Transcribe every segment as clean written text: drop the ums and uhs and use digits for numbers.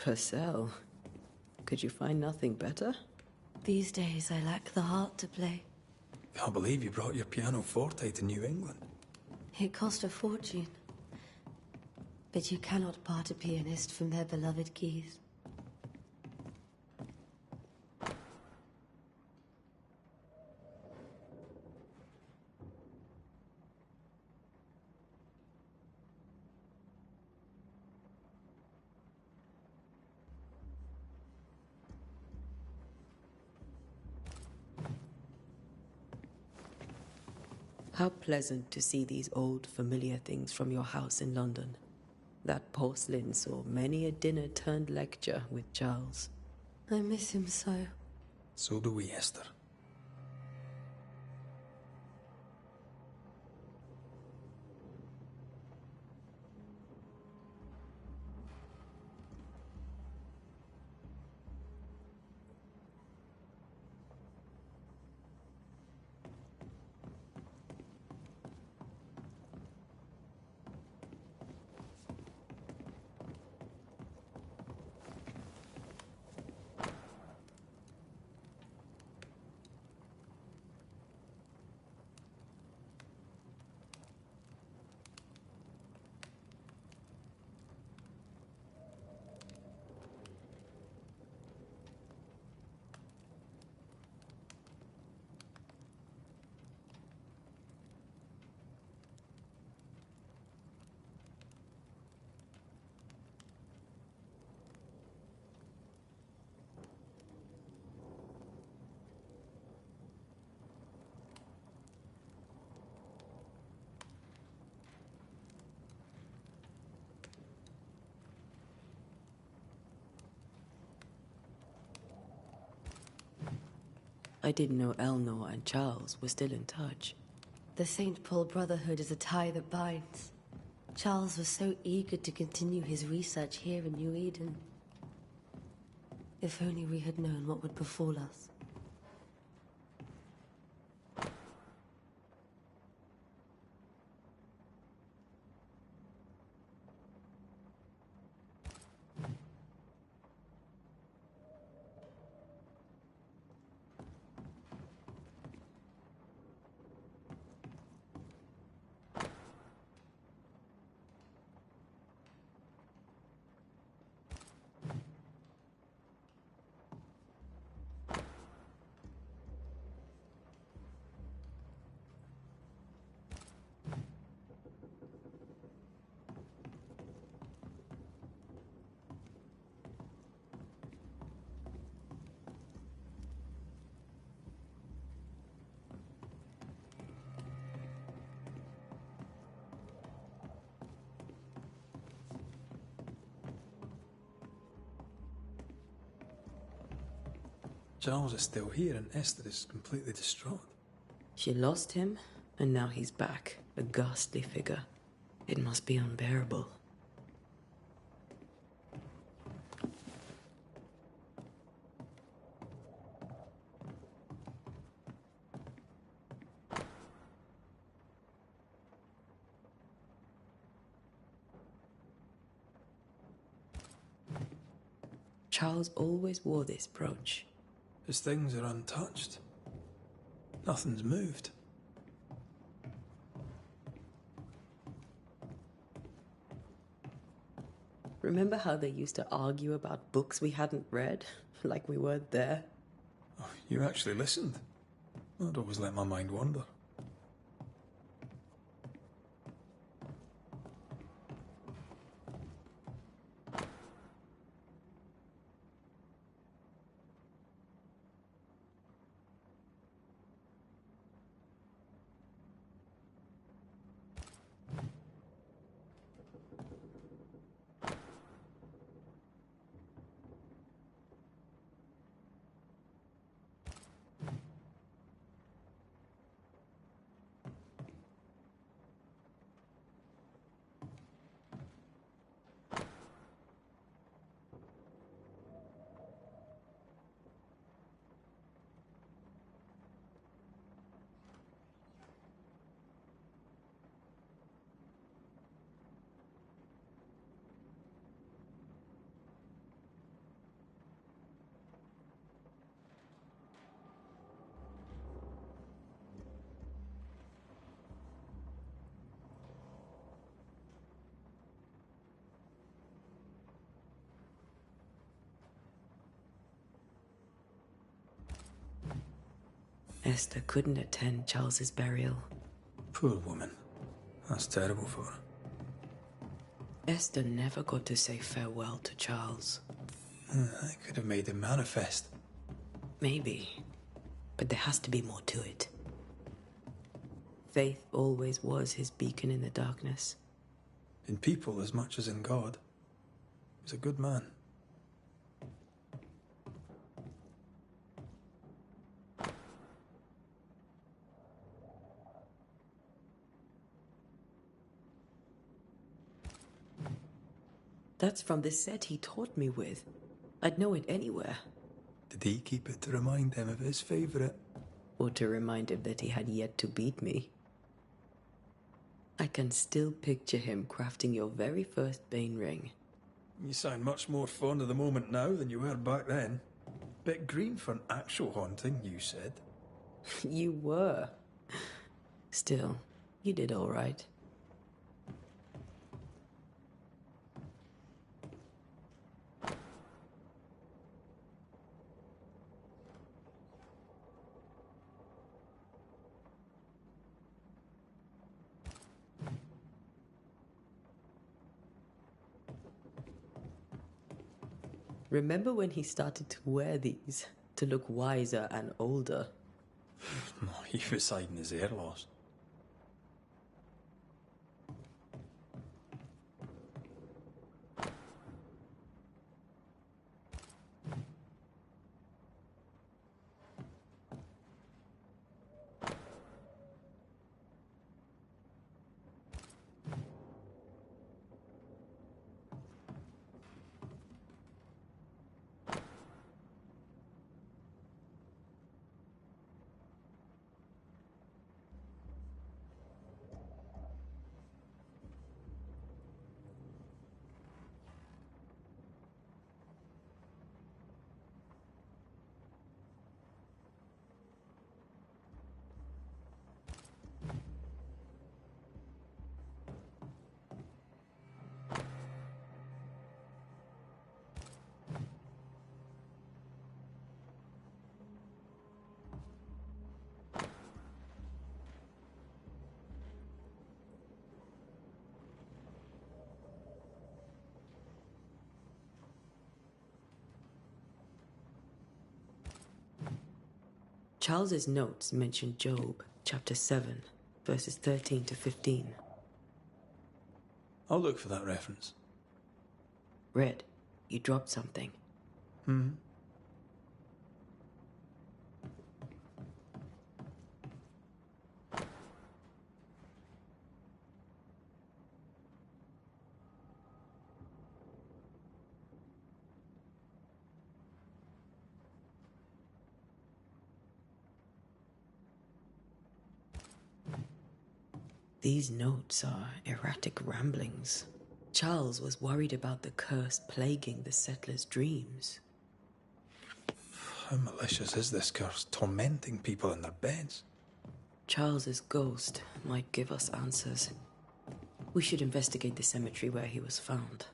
Purcell. Could you find nothing better? These days I lack the heart to play. Can't believe you brought your pianoforte to New England. It cost a fortune. But you cannot part a pianist from their beloved keys. How pleasant to see these old, familiar things from your house in London. That porcelain saw many a dinner-turned-lecture with Charles. I miss him so. So do we, Esther. I didn't know Eleanor and Charles were still in touch. The St. Paul Brotherhood is a tie that binds. Charles was so eager to continue his research here in New Eden. If only we had known what would befall us. Charles is still here and Esther is completely distraught. She lost him, and now he's back, a ghastly figure. It must be unbearable. Charles always wore this brooch. His things are untouched. Nothing's moved. Remember how they used to argue about books we hadn't read? Like we weren't there? Oh, you actually listened. I'd always let my mind wander. Esther couldn't attend Charles's burial. Poor woman. That's terrible for her. Esther never got to say farewell to Charles. I could have made him manifest. Maybe, but there has to be more to it. Faith always was his beacon in the darkness. In people as much as in God. He's a good man. That's from the set he taught me with. I'd know it anywhere. Did he keep it to remind him of his favourite? Or to remind him that he had yet to beat me. I can still picture him crafting your very first Bane ring. You sound much more fond of the moment now than you were back then. Bit green for an actual haunting, you said. You were. Still, you did all right. Remember when he started to wear these to look wiser and older? He was hiding his hair loss. Charles's notes mention Job, chapter 7, verses 13 to 15. I'll look for that reference. Red, you dropped something. These notes are erratic ramblings. Charles was worried about the curse plaguing the settlers' dreams. How malicious is this curse, tormenting people in their beds? Charles's ghost might give us answers. We should investigate the cemetery where he was found.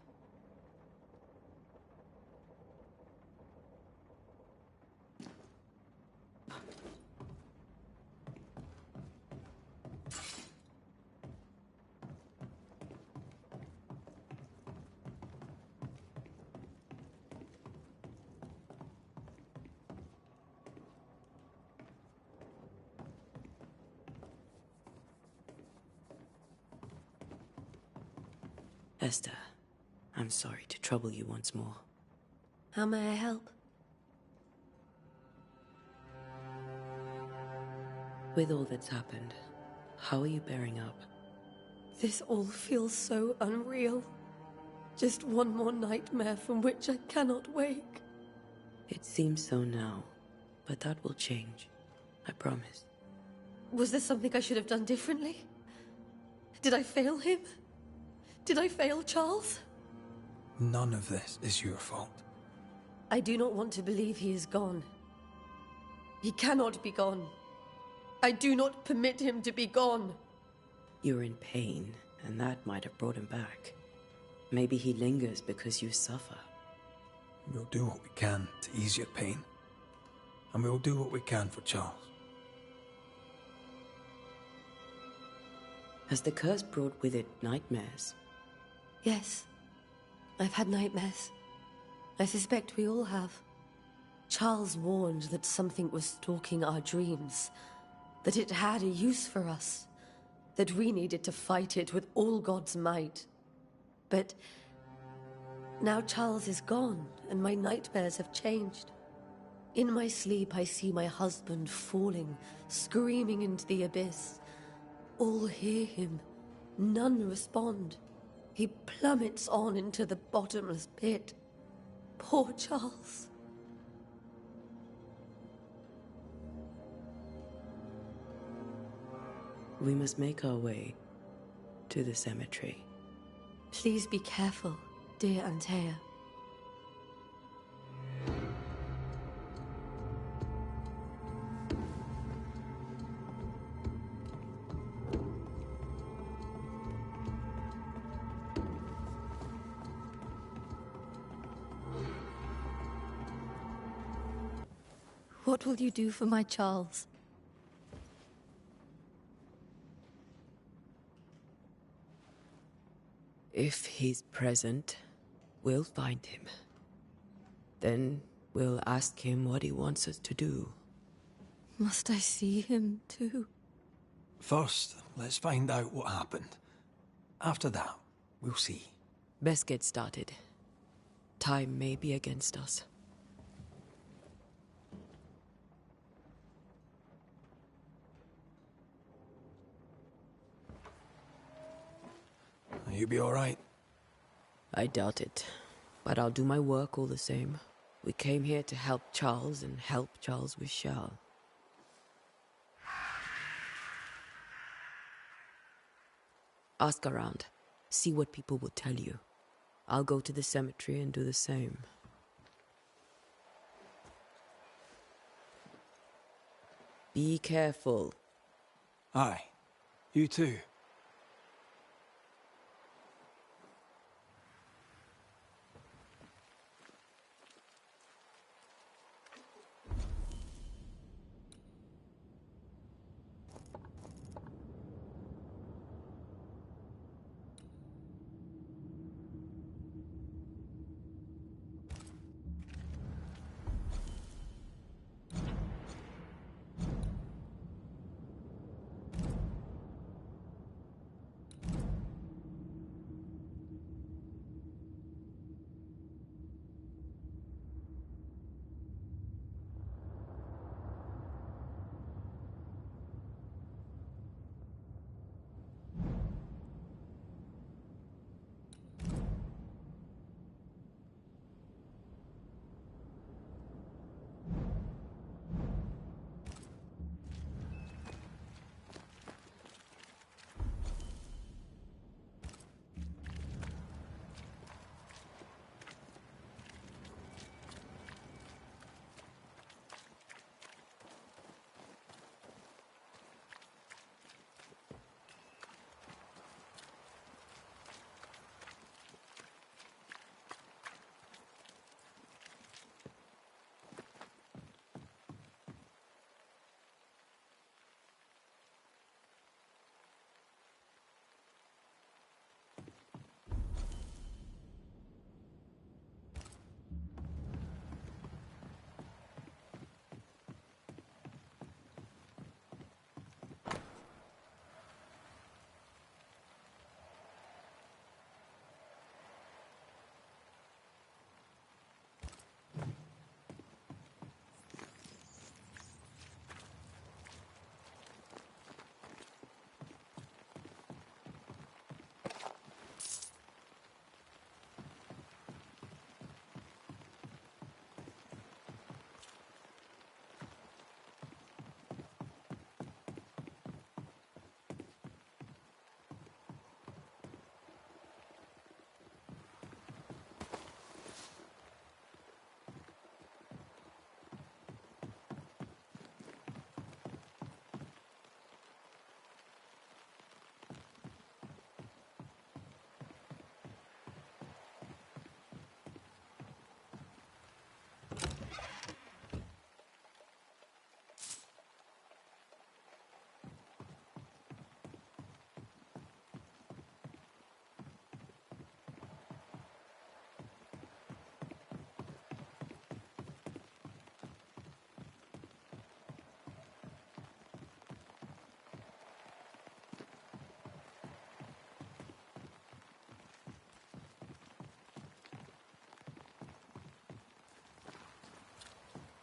Esther, I'm sorry to trouble you once more. How may I help? With all that's happened, how are you bearing up? This all feels so unreal. Just one more nightmare from which I cannot wake. It seems so now, but that will change. I promise. Was there something I should have done differently? Did I fail him? Did I fail Charles? None of this is your fault. I do not want to believe he is gone. He cannot be gone. I do not permit him to be gone. You're in pain, and that might have brought him back. Maybe he lingers because you suffer. We'll do what we can to ease your pain. And we'll do what we can for Charles. Has the curse brought with it nightmares? Yes. I've had nightmares. I suspect we all have. Charles warned that something was stalking our dreams, that it had a use for us, that we needed to fight it with all God's might. But now Charles is gone, and my nightmares have changed. In my sleep, I see my husband falling, screaming into the abyss. All hear him. None respond. He plummets on into the bottomless pit. Poor Charles. We must make our way to the cemetery. Please be careful, dear Antea. What will you do for my Charles? If he's present, we'll find him. Then we'll ask him what he wants us to do. Must I see him too? First, let's find out what happened. After that, we'll see. Best get started. Time may be against us. You be all right? I doubt it, but I'll do my work all the same. We came here to help Charles, and help Charles we shall. Ask around. See what people will tell you. I'll go to the cemetery and do the same. Be careful. Aye. You too.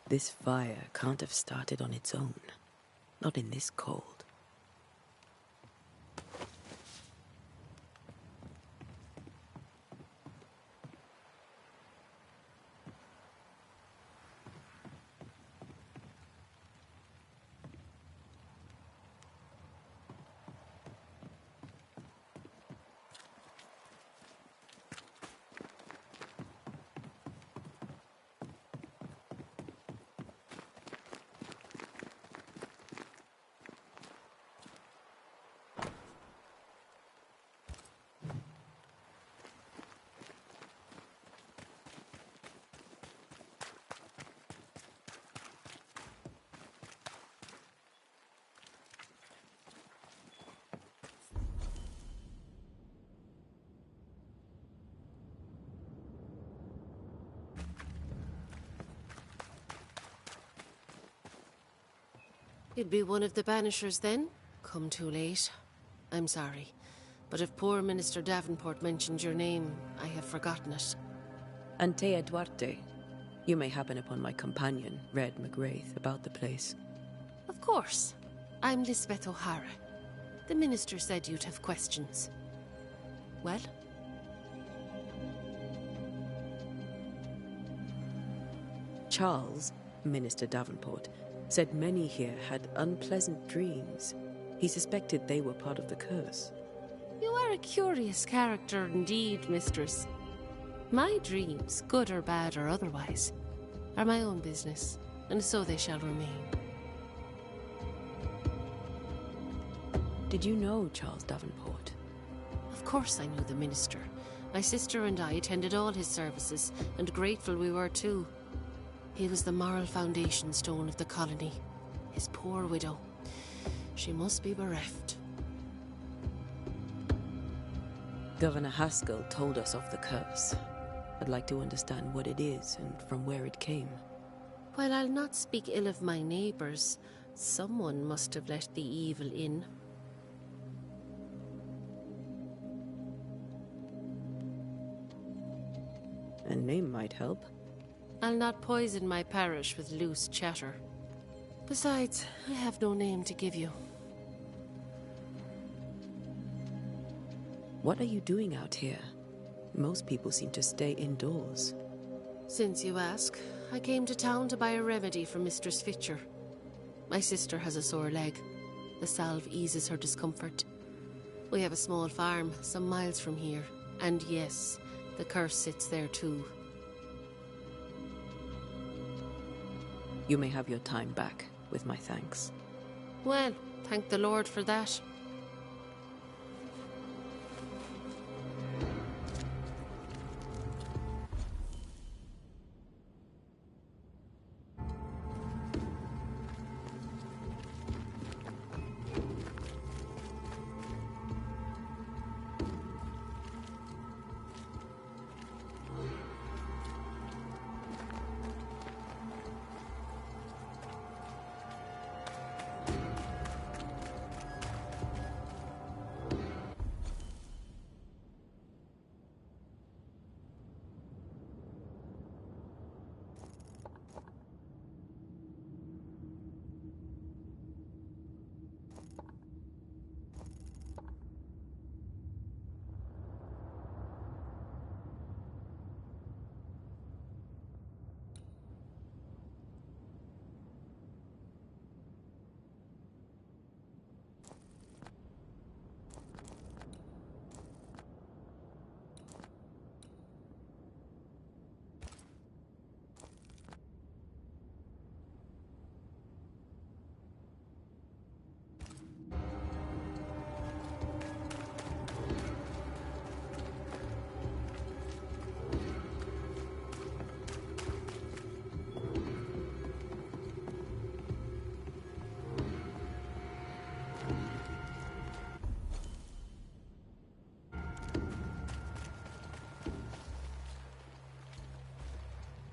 This fire can't have started on its own. Not in this cold. You'd be one of the Banishers then? Come too late. I'm sorry. But if poor Minister Davenport mentioned your name, I have forgotten it. Antea Duarte. You may happen upon my companion, Red McGrath, about the place. Of course. I'm Lisbeth O'Hara. The minister said you'd have questions. Well? Charles, Minister Davenport, said many here had unpleasant dreams. He suspected they were part of the curse. You are a curious character indeed, mistress. My dreams, good or bad or otherwise, are my own business, and so they shall remain. Did you know Charles Davenport? Of course I knew the minister. My sister and I attended all his services, and grateful we were too. He was the moral foundation stone of the colony. His poor widow. She must be bereft. Governor Haskell told us of the curse. I'd like to understand what it is and from where it came. While I'll not speak ill of my neighbours, someone must have let the evil in. A name might help. I'll not poison my parish with loose chatter. Besides, I have no name to give you. What are you doing out here? Most people seem to stay indoors. Since you ask, I came to town to buy a remedy for Mistress Fitcher. My sister has a sore leg. The salve eases her discomfort. We have a small farm, some miles from here. And yes, the curse sits there too. You may have your time back, with my thanks. Well, thank the Lord for that.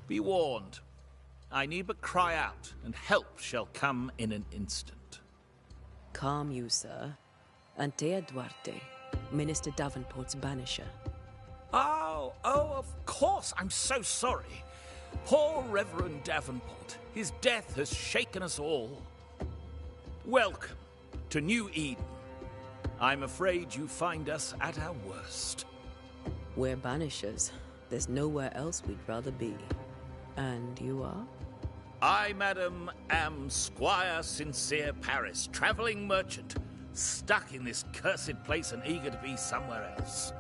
Be warned. I need but cry out, and help shall come in an instant. Calm you, sir. Antea Duarte, Minister Davenport's banisher. Oh, of course. I'm so sorry. Poor Reverend Davenport. His death has shaken us all. Welcome to New Eden. I'm afraid you find us at our worst. We're Banishers. There's nowhere else we'd rather be. And you are? I, madam, am Squire Sincere Paris, travelling merchant, stuck in this cursed place and eager to be somewhere else.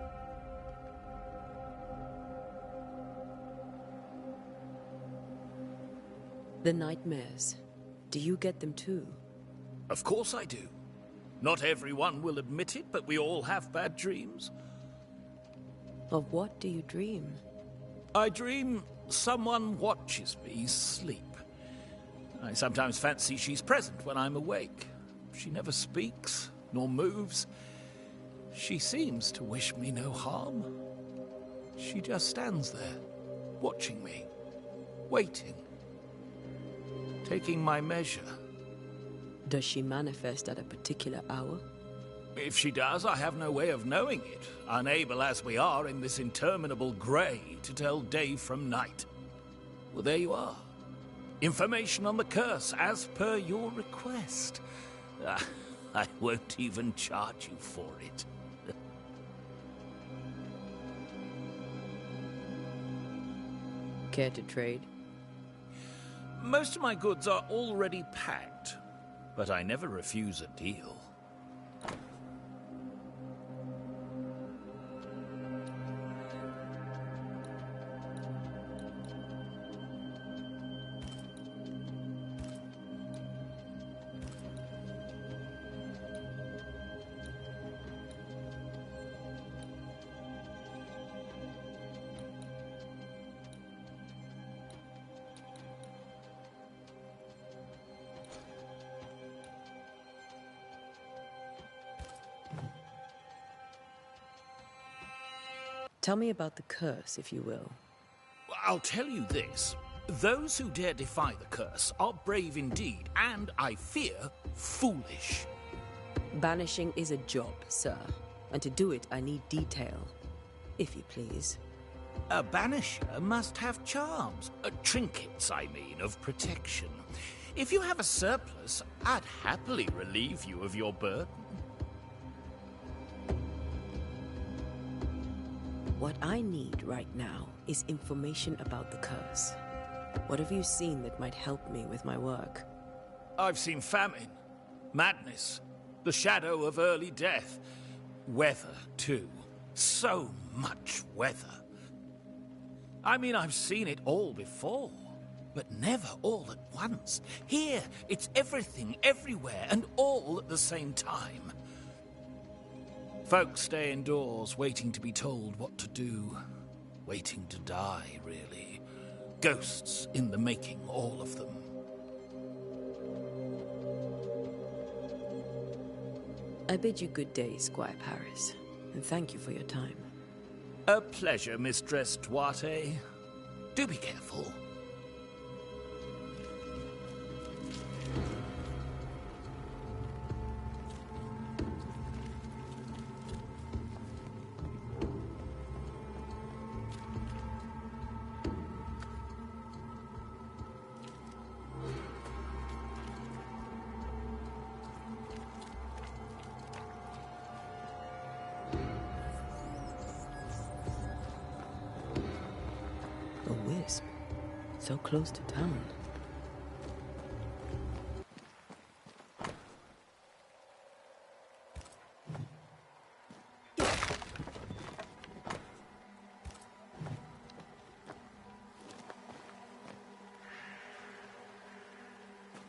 The nightmares. Do you get them too? Of course I do. Not everyone will admit it, but we all have bad dreams. Of what do you dream? I dream someone watches me sleep. I sometimes fancy she's present when I'm awake. She never speaks, nor moves. She seems to wish me no harm. She just stands there, watching me, waiting, taking my measure. Does she manifest at a particular hour? If she does, I have no way of knowing it, unable as we are in this interminable grey to tell day from night. Well, there you are. Information on the curse, as per your request. I won't even charge you for it. Care to trade? Most of my goods are already packed, but I never refuse a deal. Tell me about the curse, if you will. I'll tell you this. Those who dare defy the curse are brave indeed, and, I fear, foolish. Banishing is a job, sir. And to do it, I need detail. If you please. A banisher must have charms. Trinkets, I mean, of protection. If you have a surplus, I'd happily relieve you of your burden. What I need right now is information about the curse. What have you seen that might help me with my work? I've seen famine, madness, the shadow of early death. Weather, too. So much weather. I mean, I've seen it all before, but never all at once. Here, it's everything, everywhere, and all at the same time. Folks stay indoors, waiting to be told what to do. Waiting to die, really. Ghosts in the making, all of them. I bid you good day, Squire Paris, and thank you for your time. A pleasure, Mistress Duarte. Do be careful. A wisp. So close to town.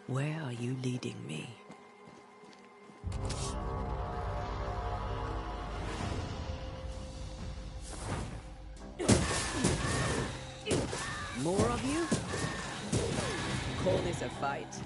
Where are you leading me? More of you? Call this a fight.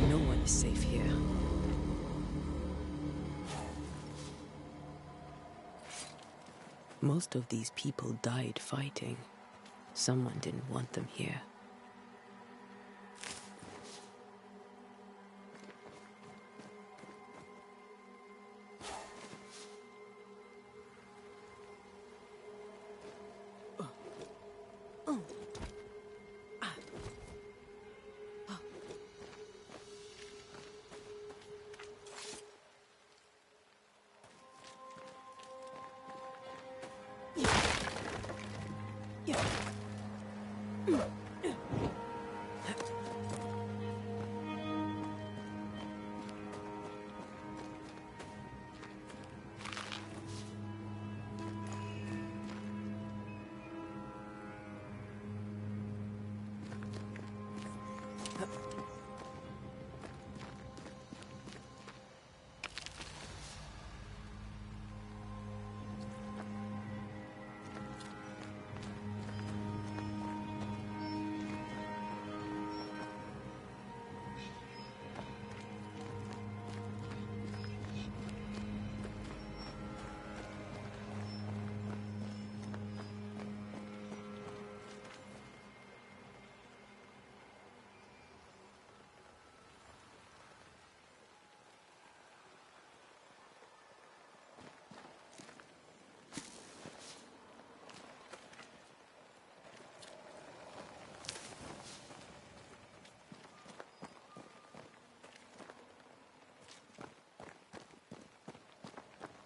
No one is safe here. Most of these people died fighting. Someone didn't want them here.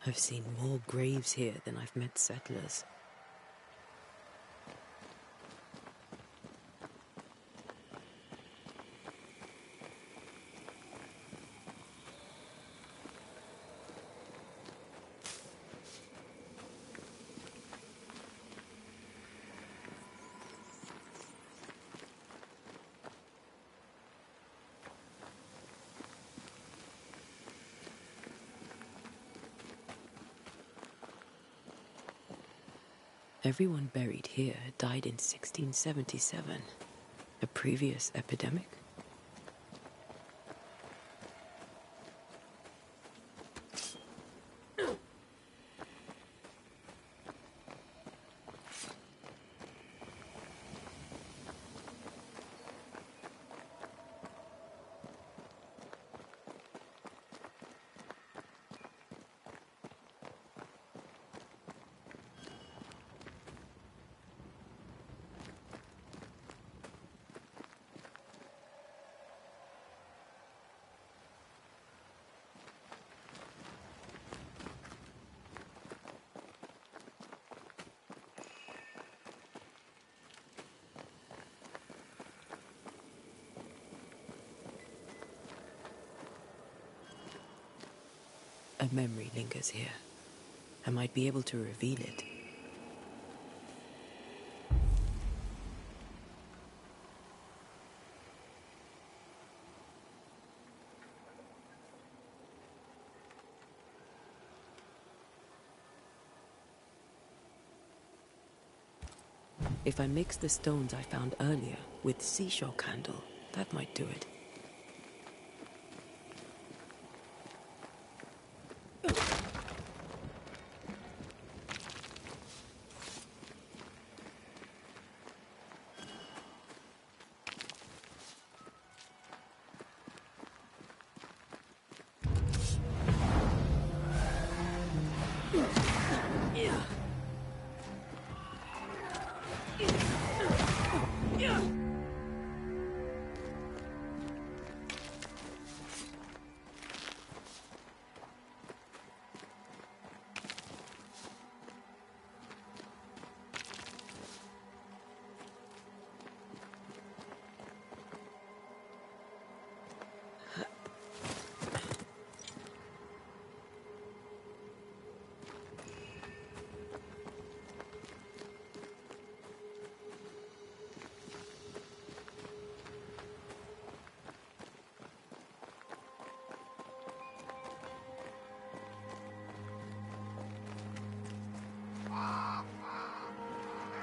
I've seen more graves here than I've met settlers. Everyone buried here died in 1677. A previous epidemic? A memory lingers here. I might be able to reveal it. If I mix the stones I found earlier with seashore candle, that might do it.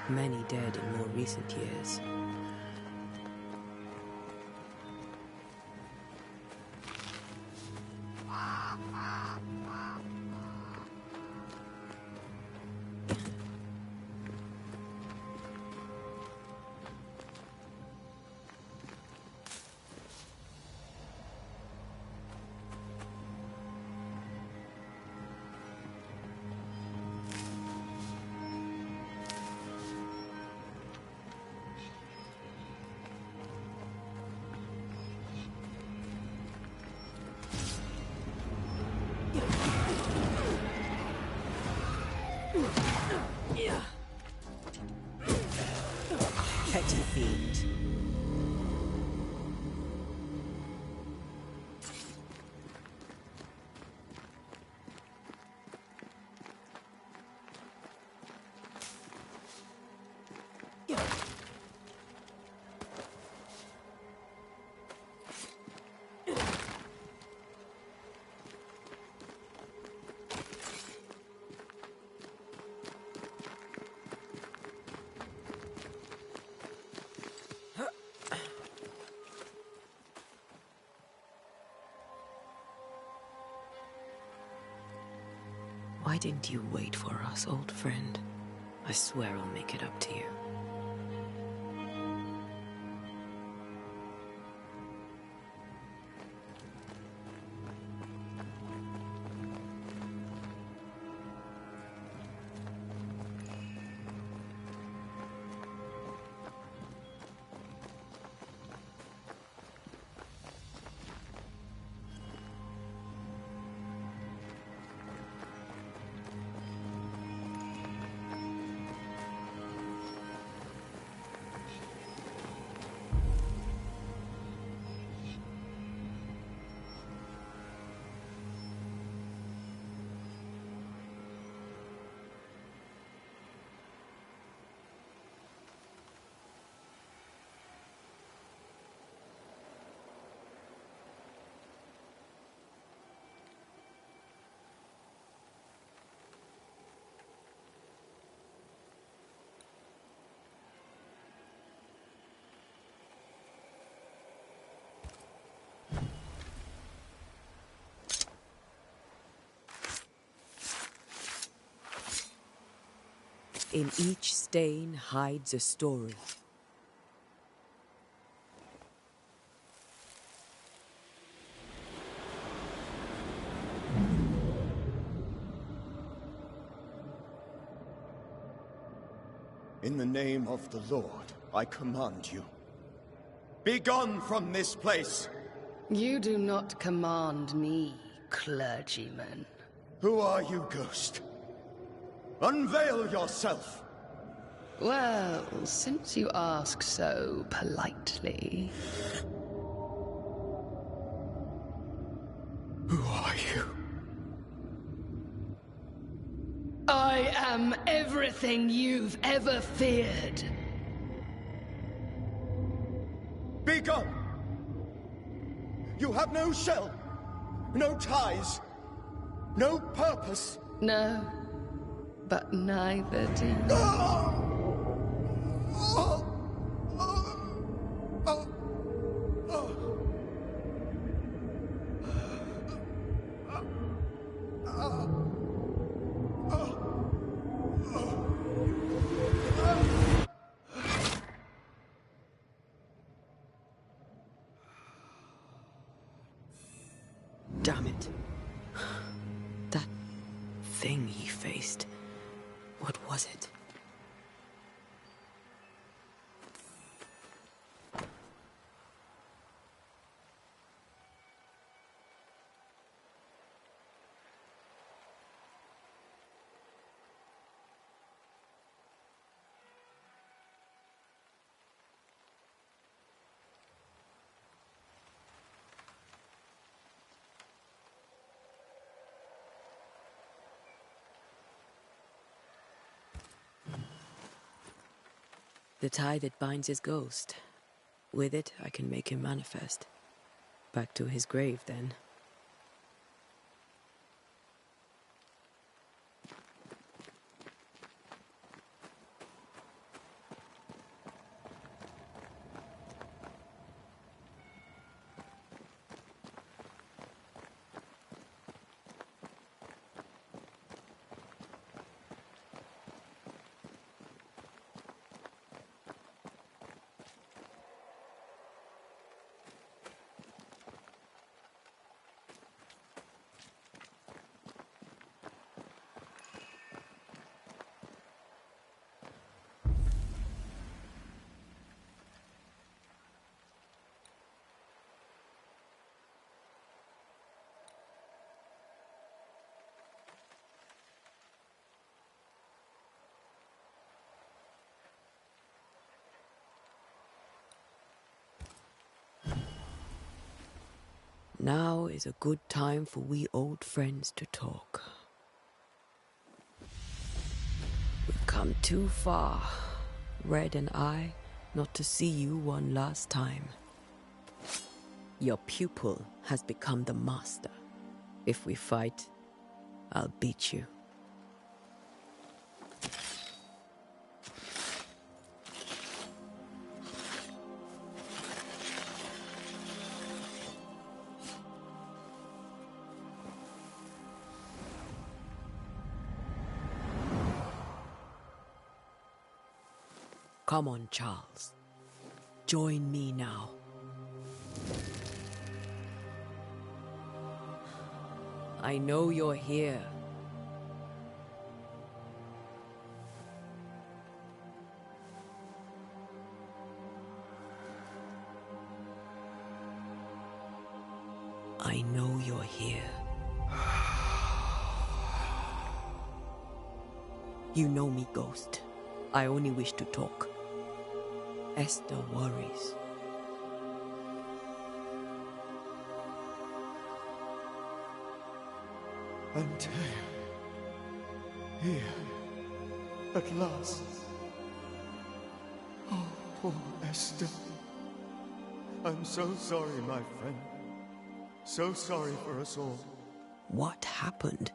Many dead in more recent years. fiend. Why didn't you wait for us, old friend? I swear I'll make it up to you. In each stain hides a story. In the name of the Lord, I command you. Be gone from this place! You do not command me, clergyman. Who are you, ghost? Unveil yourself! Well, since you ask so politely... Who are you? I am everything you've ever feared. Be gone! You have no shell, no ties, no purpose. No, but neither do you. Damn it. That thing he faced. What was it? The tie that binds his ghost. With it, I can make him manifest. Back to his grave, then. Now is a good time for we old friends to talk. We've come too far, Red and I, not to see you one last time. Your pupil has become the master. If we fight, I'll beat you. Come on, Charles. Join me now. I know you're here. I know you're here. You know me, Ghost. I only wish to talk. Esther worries. Antea. Here. At last. Oh, poor Esther. I'm so sorry, my friend. So sorry for us all. What happened?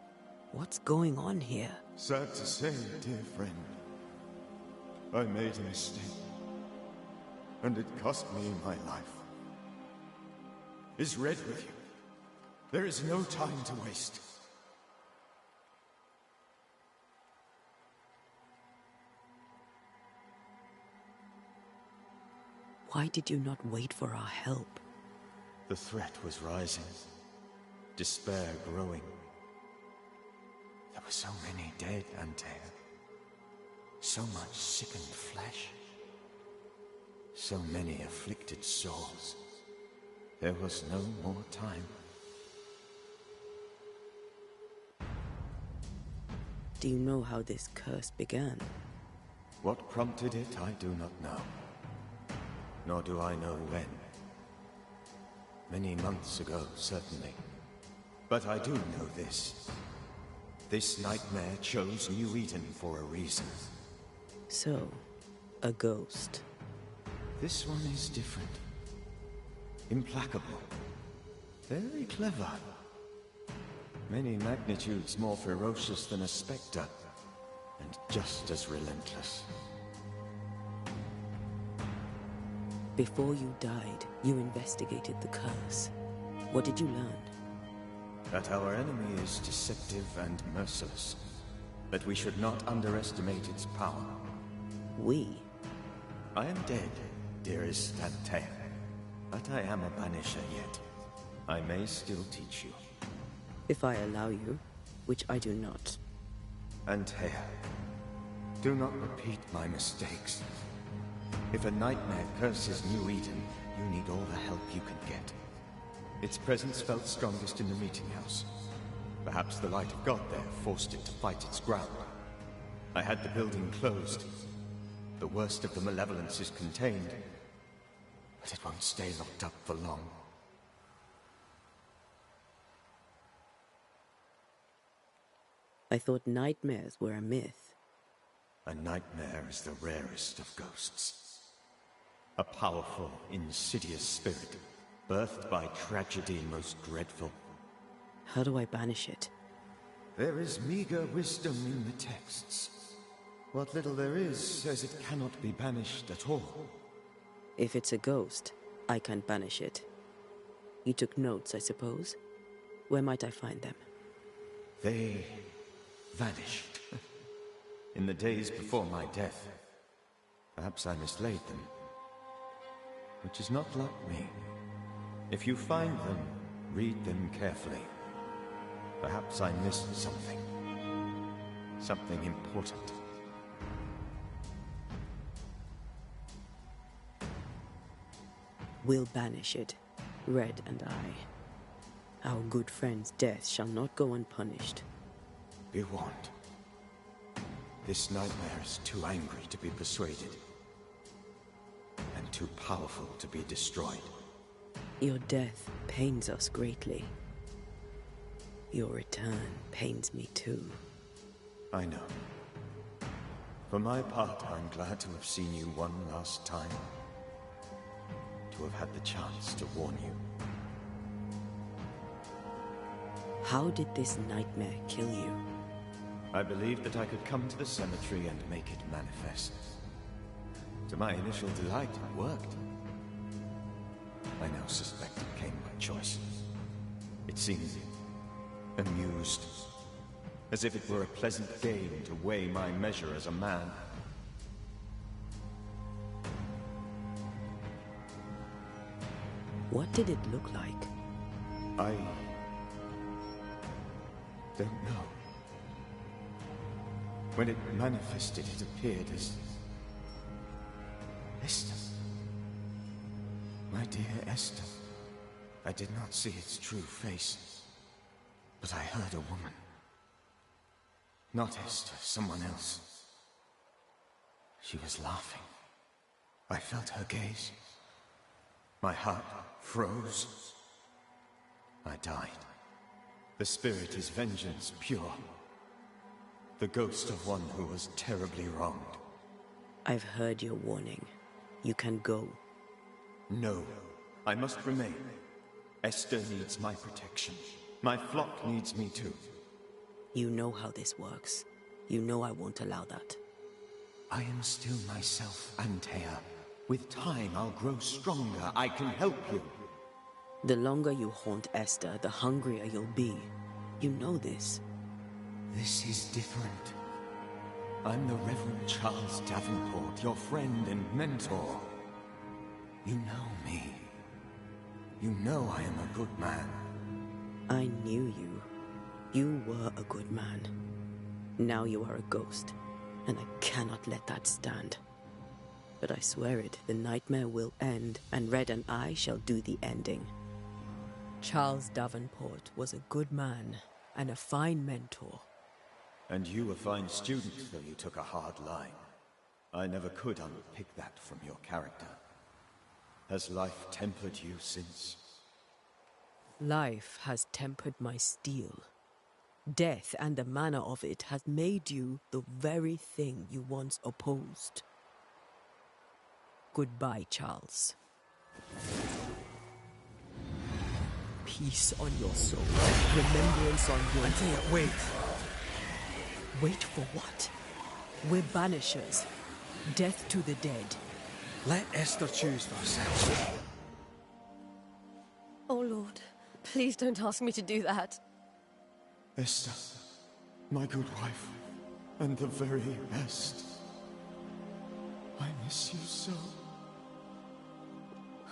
What's going on here? Sad to say, dear friend. I made a mistake. And it cost me my life. Is Red with you? There is no time to waste. Why did you not wait for our help? The threat was rising. Despair growing. There were so many dead, Antea. So much sickened flesh. So many afflicted souls. There was no more time. Do you know how this curse began? What prompted it, I do not know. Nor do I know when. Many months ago, certainly. But I do know this. This nightmare chose New Eden for a reason. So, a ghost. This one is different. Implacable. Very clever. Many magnitudes more ferocious than a spectre. And just as relentless. Before you died, you investigated the curse. What did you learn? That our enemy is deceptive and merciless. But we should not underestimate its power. We? I am dead, dearest Antea. But I am a Banisher yet. I may still teach you. If I allow you, which I do not. Antea, do not repeat my mistakes. If a nightmare curses New Eden, you need all the help you can get. Its presence felt strongest in the meeting house. Perhaps the light of God there forced it to fight its ground. I had the building closed. The worst of the malevolence is contained, but it won't stay locked up for long. I thought nightmares were a myth. A nightmare is the rarest of ghosts. A powerful, insidious spirit, birthed by tragedy most dreadful. How do I banish it? There is meager wisdom in the texts. What little there is says it cannot be banished at all. If it's a ghost, I can't banish it. You took notes, I suppose? Where might I find them? They vanished. In the days before my death. Perhaps I mislaid them. Which is not like me. If you find them, read them carefully. Perhaps I missed something. Something important. We'll banish it, Red and I. Our good friend's death shall not go unpunished. Be warned. This nightmare is too angry to be persuaded. And too powerful to be destroyed. Your death pains us greatly. Your return pains me too. I know. For my part, I'm glad to have seen you one last time. To have had the chance to warn you. How did this nightmare kill you? I believed that I could come to the cemetery and make it manifest. To my initial delight, it worked. I now suspect it came by choice. It seemed amused, as if it were a pleasant game to weigh my measure as a man. What did it look like? I don't know. When it manifested, it appeared as Esther. My dear Esther. I did not see its true face, but I heard a woman. Not Esther, someone else. She was laughing. I felt her gaze. My heart froze. I died. The spirit is vengeance pure. The ghost of one who was terribly wronged. I've heard your warning. You can go. No, I must remain. Esther needs my protection. My flock needs me too. You know how this works. You know I won't allow that. I am still myself, Antea. With time, I'll grow stronger. I can help you. The longer you haunt Esther, the hungrier you'll be. You know this. This is different. I'm the Reverend Charles Davenport, your friend and mentor. You know me. You know I am a good man. I knew you. You were a good man. Now you are a ghost, and I cannot let that stand. But I swear it, the nightmare will end, and Red and I shall do the ending. Charles Davenport was a good man, and a fine mentor. And you a fine student, though you took a hard line. I never could unpick that from your character. Has life tempered you since? Life has tempered my steel. Death and the manner of it has made you the very thing you once opposed. Goodbye, Charles. Peace on your soul, remembrance on your... Antea, wait! Wait for what? We're banishers. Death to the dead. Let Esther choose for herself. Oh, Lord, please don't ask me to do that. Esther, my good wife, and the very best. I miss you so.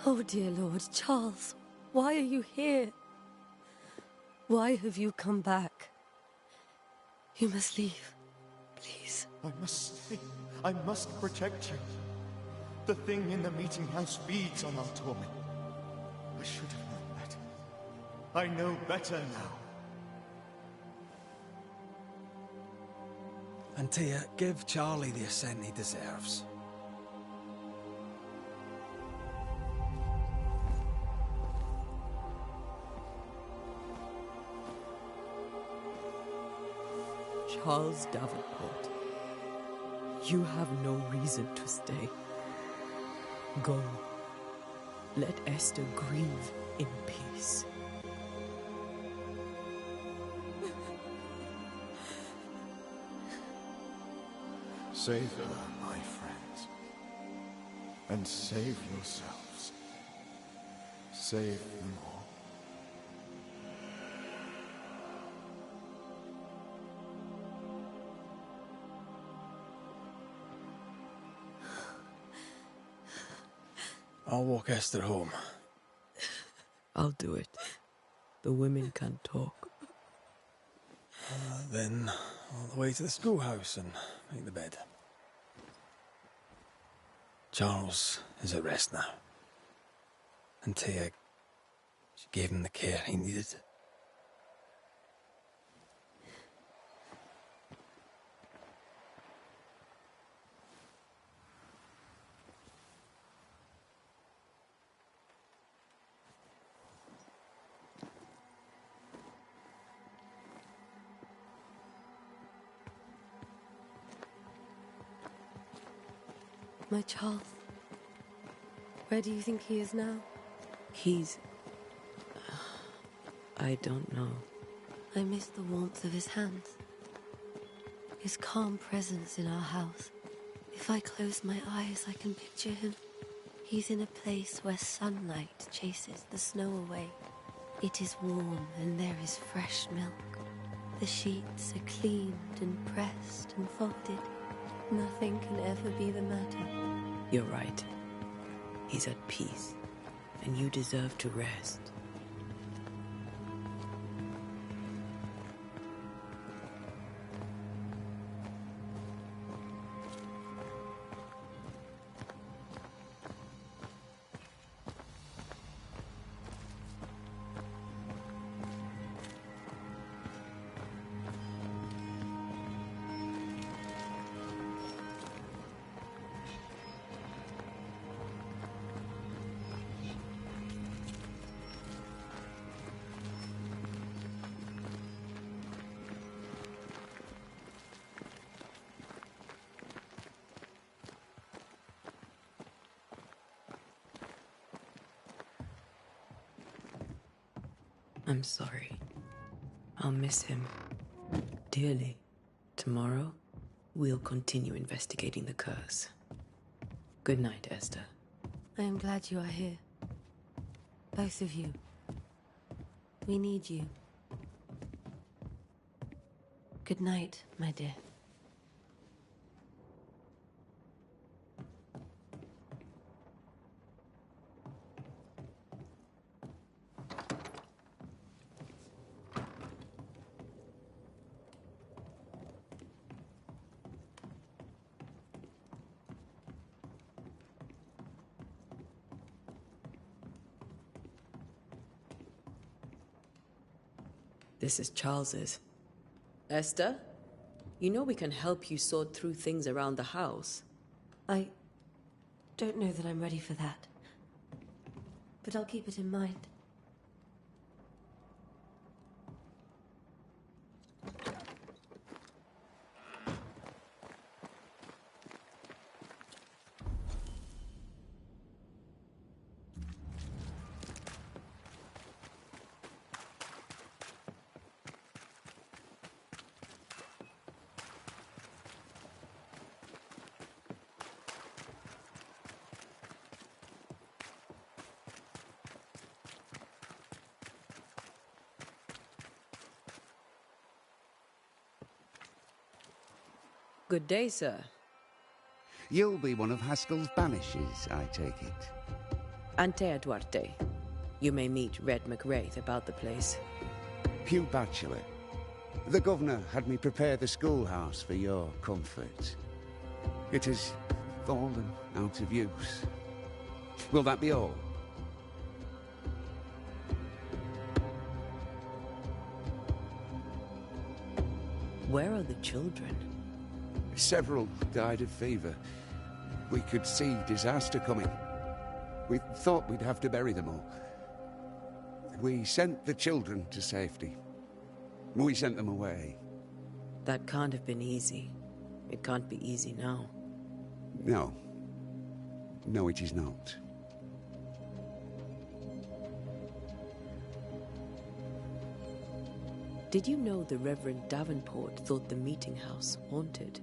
Oh, dear Lord, Charles, why are you here? Why have you come back? You must leave, please. I must stay. I must protect you. The thing in the meeting house feeds on our torment. I should have known better. I know better now. Antea, give Charlie the ascent he deserves. Charles Davenport, you have no reason to stay. Go. Let Esther grieve in peace. Save her, my friends. And save yourselves. Save them all. I'll walk Esther home. I'll do it. The women can talk. Then all the way to the schoolhouse and make the bed. Charles is at rest now. Antea, she gave him the care he needed. My Charles. Where do you think he is now? He's... I don't know. I miss the warmth of his hands. His calm presence in our house. If I close my eyes, I can picture him. He's in a place where sunlight chases the snow away. It is warm and there is fresh milk. The sheets are cleaned and pressed and folded. Nothing can ever be the matter. You're right. He's at peace, and you deserve to rest. I'm sorry. I'll miss him dearly. Tomorrow, we'll continue investigating the curse. Good night, Esther. I am glad you are here. Both of you. We need you. Good night, my dear. This is Charles's. Esther, you know we can help you sort through things around the house. I don't know that I'm ready for that. But I'll keep it in mind. Good day, sir. You'll be one of Haskell's Banishers, I take it. Antea Duarte. You may meet Red McWraith about the place. Hugh Batchelor. The governor had me prepare the schoolhouse for your comfort. It has fallen out of use. Will that be all? Where are the children? Several died of fever. We could see disaster coming. We thought we'd have to bury them all. We sent the children to safety. We sent them away. That can't have been easy. It can't be easy now. No. No, it is not. Did you know the Reverend Davenport thought the meeting house haunted?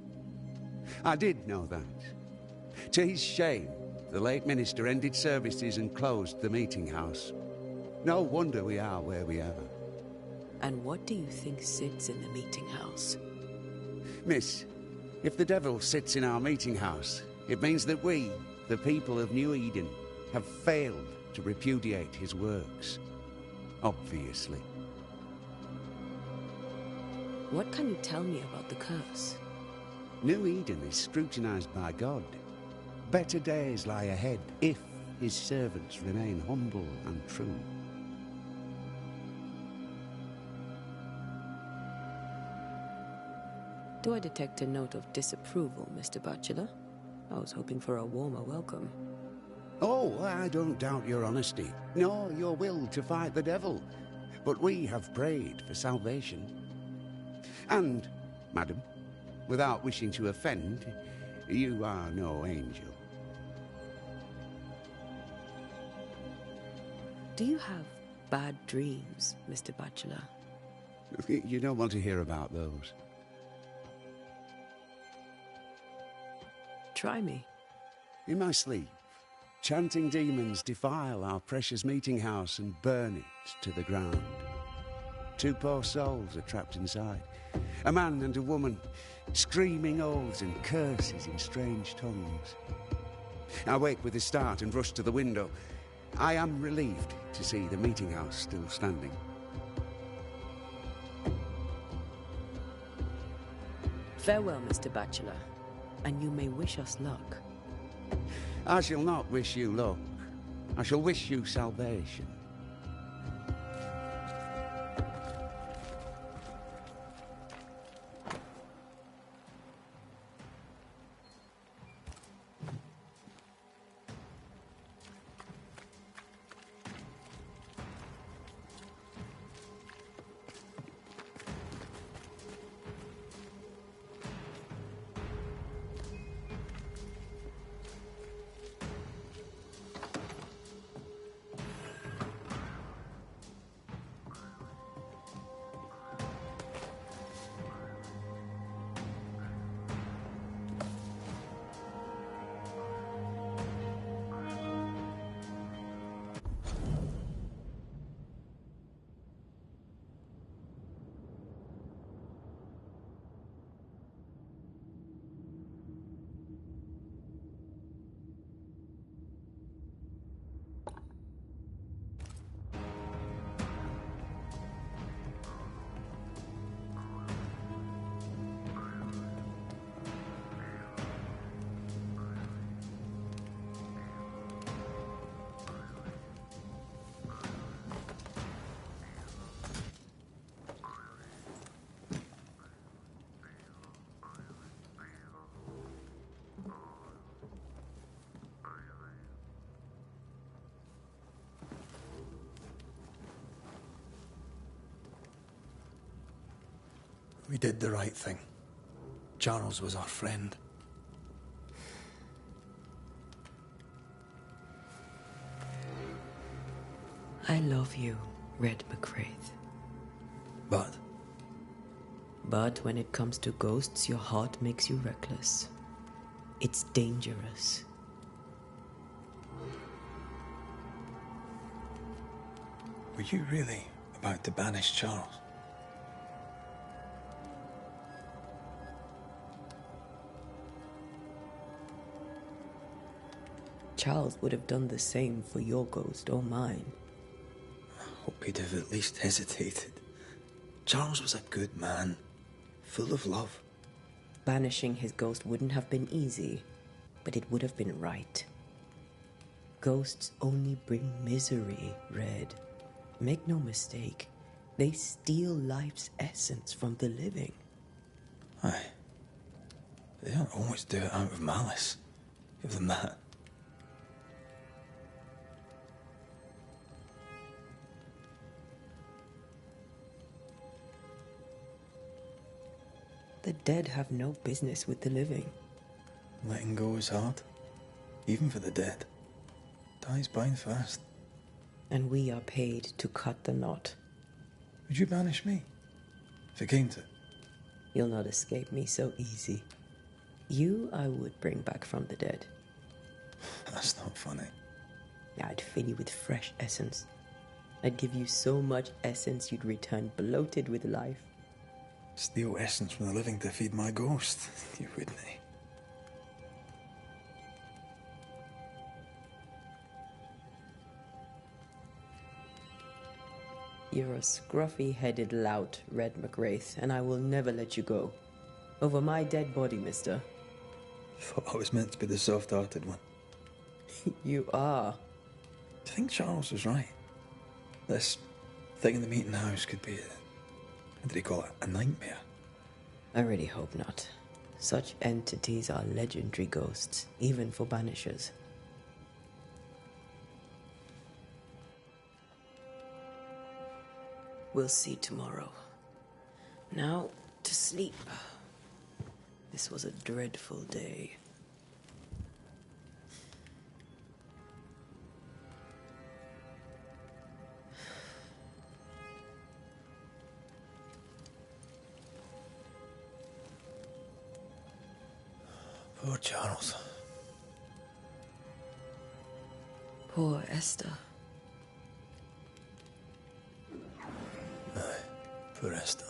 I did know that. To his shame, the late minister ended services and closed the meeting house. No wonder we are where we are. And what do you think sits in the meeting house? Miss, if the devil sits in our meeting house, it means that we, the people of New Eden, have failed to repudiate his works. Obviously. What can you tell me about the curse? New Eden is scrutinized by God. Better days lie ahead if his servants remain humble and true. Do I detect a note of disapproval, Mr. Batchelor? I was hoping for a warmer welcome. Oh, I don't doubt your honesty, nor your will to fight the devil. But we have prayed for salvation. And, madam, without wishing to offend, you are no angel. Do you have bad dreams, Mr. Bachelor? You don't want to hear about those. Try me. In my sleep, chanting demons defile our precious meeting house and burn it to the ground. 2 poor souls are trapped inside. A man and a woman, screaming oaths and curses in strange tongues. I wake with a start and rush to the window. I am relieved to see the meeting house still standing. Farewell, Mr. Bachelor, and you may wish us luck. I shall not wish you luck. I shall wish you salvation. We did the right thing. Charles was our friend. I love you, Red McCraith. But But when it comes to ghosts, your heart makes you reckless. It's dangerous. were you really about to banish Charles? Charles would have done the same for your ghost or mine. I hope he'd have at least hesitated. Charles was a good man, full of love. Banishing his ghost wouldn't have been easy, but it would have been right. Ghosts only bring misery, Red. Make no mistake, they steal life's essence from the living. Aye. They don't always do it out of malice. Give them that. The dead have no business with the living. Letting go is hard, even for the dead. Time's bind fast. And we are paid to cut the knot. Would you banish me? If it came to it? You'll not escape me so easy. You I would bring back from the dead. That's not funny. I'd fill you with fresh essence. I'd give you so much essence you'd return bloated with life. Steal essence from the living to feed my ghost. You wouldn't, eh? You're a scruffy-headed lout, Red McWraith, and I will never let you go. Over my dead body, mister. Thought I was meant to be the soft-hearted one. You are. I think Charles was right. This thing in the meeting house could be what did he call it? A nightmare? I really hope not. Such entities are legendary ghosts, even for Banishers. We'll see tomorrow. Now, to sleep. This was a dreadful day. Poor Charles. Poor Esther. Aye, poor Esther.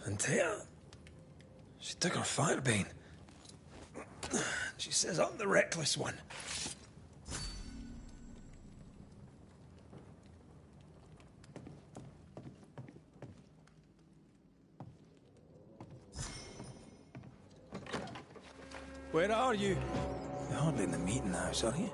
Antea, she took her firebane. She says I'm the reckless one. Where are you? You're hardly in the meeting house, are you?